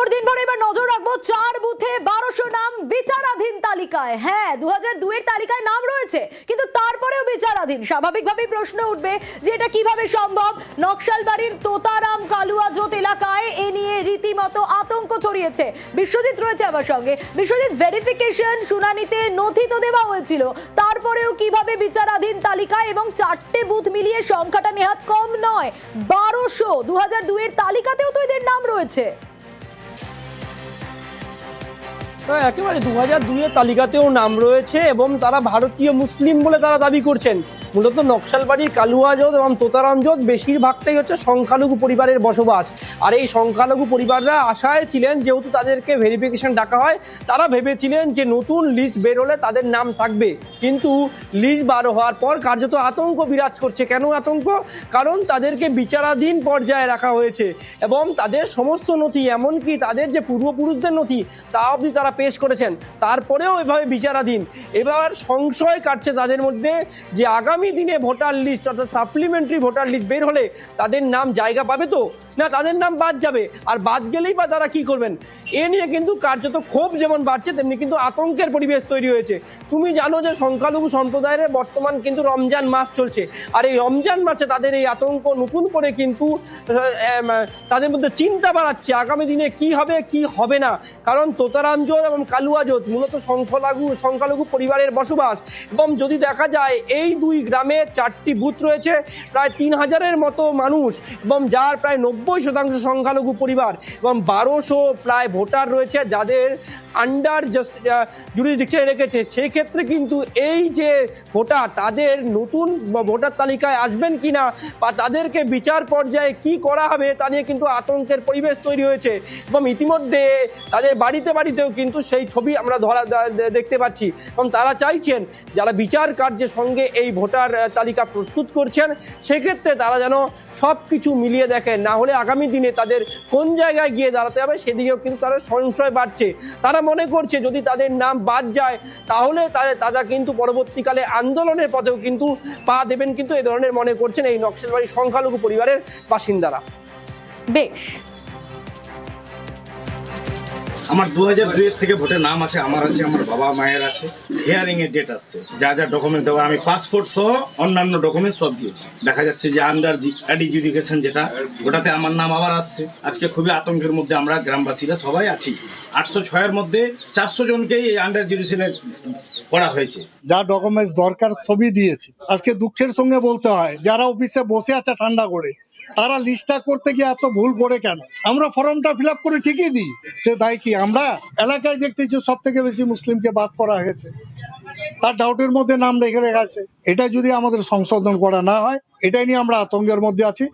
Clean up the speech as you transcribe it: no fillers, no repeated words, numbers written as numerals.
খবর দিন ভরে এবার নজর রাখবো 4 বুথে 1200 নাম বিচারাধীন তালিকায়। হ্যাঁ, 2002 এর তালিকায় নাম রয়েছে, কিন্তু তারপরেও বিচারাধীন। স্বাভাবিকভাবেই প্রশ্ন উঠবে যে এটা কিভাবে সম্ভব। নকশালবাড়ির তোতারাম কালুয়াজোত এলাকায় এ নিয়ে রীতিমতো আতঙ্ক ছড়িয়েছে। বিশ্বজিৎ রয়েছে আমার সঙ্গে। বিশ্বজিৎ, ভেরিফিকেশন শুনানিতে নথি তো দেওয়া হয়েছিল, তারপরেও কিভাবে বিচারাধীন তালিকায়, এবং 4টে বুথ মিলিয়ে সংখ্যাটা নেহাত কম নয়, 1200। 2002 এর তালিকাতেও তো এদের নাম রয়েছে। একেবারে 2002 এর তালিকাতেও নাম রয়েছে এবং তারা ভারতীয় মুসলিম বলে তারা দাবি করছেন। মূলত নকশালবাড়ির কালুয়াজোত এবং তোতারামজোত বেশিরভাগটাই হচ্ছে সংখ্যালঘু পরিবারের বসবাস। আর এই সংখ্যালঘু পরিবাররা আশায় ছিলেন, যেহেতু তাদেরকে ভেরিফিকেশন ডাকা হয়, তারা ভেবেছিলেন যে নতুন লিস্ট বের হলে তাদের নাম থাকবে। কিন্তু লিস্ট বার হওয়ার পর কার্যত আতঙ্ক বিরাজ করছে। কেন আতঙ্ক? কারণ তাদেরকে বিচারাধীন পর্যায়ে রাখা হয়েছে এবং তাদের সমস্ত নথি, এমনকি তাদের যে পূর্বপুরুষদের নথি তা অবধি তারা পেশ করেছেন, তারপরেও এভাবে বিচারাধীন। এবার সংশয় কাটছে তাদের মধ্যে যে আগামী দিনে ভোটার লিস্ট অর্থাৎ সাপ্লিমেন্টারি ভোটার লিস্ট বের হলে তাদের নাম জায়গা পাবে তো, না তাদের নাম বাদ যাবে। আর বাদ গেলেই বা তারা কি করবেন, এ নিয়ে কিন্তু কার্যত ক্ষোভ যেমন বাড়ছে, তেমনি কিন্তু আতঙ্কের পরিবেশ তৈরি হয়েছে। তুমি জানো যে সংখ্যালঘু সম্প্রদায়ের বর্তমান কিন্তু রমজান মাস চলছে, আর এই রমজান মাসে তাদের এই আতঙ্ক নতুন করে কিন্তু তাদের মধ্যে চিন্তা বাড়াচ্ছে আগামী দিনে কি হবে কি হবে না। কারণ তোতারামজোত এবং কালুয়াজোত মূলত সংখ্যালঘু পরিবারের বসবাস, এবং যদি দেখা যায় এই দুই গ্রামে 4টি বুথ রয়েছে, প্রায় 3000-এর মতো মানুষ, এবং যার প্রায় 90% সংখ্যালঘু পরিবার, এবং 1200 প্রায় ভোটার রয়েছে যাদের আন্ডার জুরিসডিকশনে রেখেছে। সেই ক্ষেত্রে কিন্তু এই যে ভোটার, তাদের নতুন ভোটার তালিকায় আসবেন কিনা বা তাদেরকে বিচার পর্যায়ে কি করা হবে তা নিয়ে কিন্তু আতঙ্কের পরিবেশ তৈরি হয়েছে। এবং ইতিমধ্যে তাদের বাড়িতে বাড়িতেও কিন্তু সেই ছবি আমরা দেখতে পাচ্ছি, এবং তারা চাইছেন যারা বিচার কার্যের সঙ্গে এই ভোটার তালিকা প্রস্তুত করছেন সেক্ষেত্রে তারা যেন সব কিছু মিলিয়ে দেখেন, না হলে আগামী দিনে তাদের কোন জায়গায় গিয়ে দাঁড়াতে হবে সেদিকেও কিন্তু তারা সংশয় বাড়ছে। তারা মনে করছে যদি তাদের নাম বাদ যায় তাহলে তারা কিন্তু পরবর্তীকালে আন্দোলনের পথেও কিন্তু পা দেবেন, কিন্তু এই ধরনের মনে করছেন এই নকশালবাড়ির সংখ্যালঘু পরিবারের বাসিন্দারা। বেশ, আমার 2002 থেকে ভোটের নাম আছে, আমার আছে, আমার বাবা মায়ের আছে, হিয়ারিং এর ডেট আসছে, যা যা ডকুমেন্ট দেওয়া আমি পাসপোর্ট সহ অন্যান্য ডকুমেন্ট সব দিয়েছি। দেখা যাচ্ছে যে আন্ডার এডুকেশন যেটা, ওটাতে আমার নাম আবার আসছে। আজকে খুবই আতঙ্কের মধ্যে আমরা গ্রামবাসীরা সবাই আছি। 806-এর মধ্যে 400 জনকেই এই আন্ডার এডুকেশনে করা হয়েছে। যা ডকুমেন্টস দরকার সবই দিয়েছি। আজকে দুঃখের সঙ্গে বলতে হয় যারা অফিসে বসে আছে ঠান্ডা করে, তারা লিস্টটা করতে গিয়ে এত ভুল করে কেন? আমরা ফর্মটা ফিল আপ করে ঠিকই দিই, সে দায় কি? আমরা এলাকায় দেখতেছি সব থেকে বেশি মুসলিমকে বাদ করা হয়েছে, তার ডাউটের মধ্যে নাম রেখে আছে। এটা যদি আমাদের সংশোধন করা না হয়, এটাই নিয়ে আমরা আতঙ্কের মধ্যে আছি।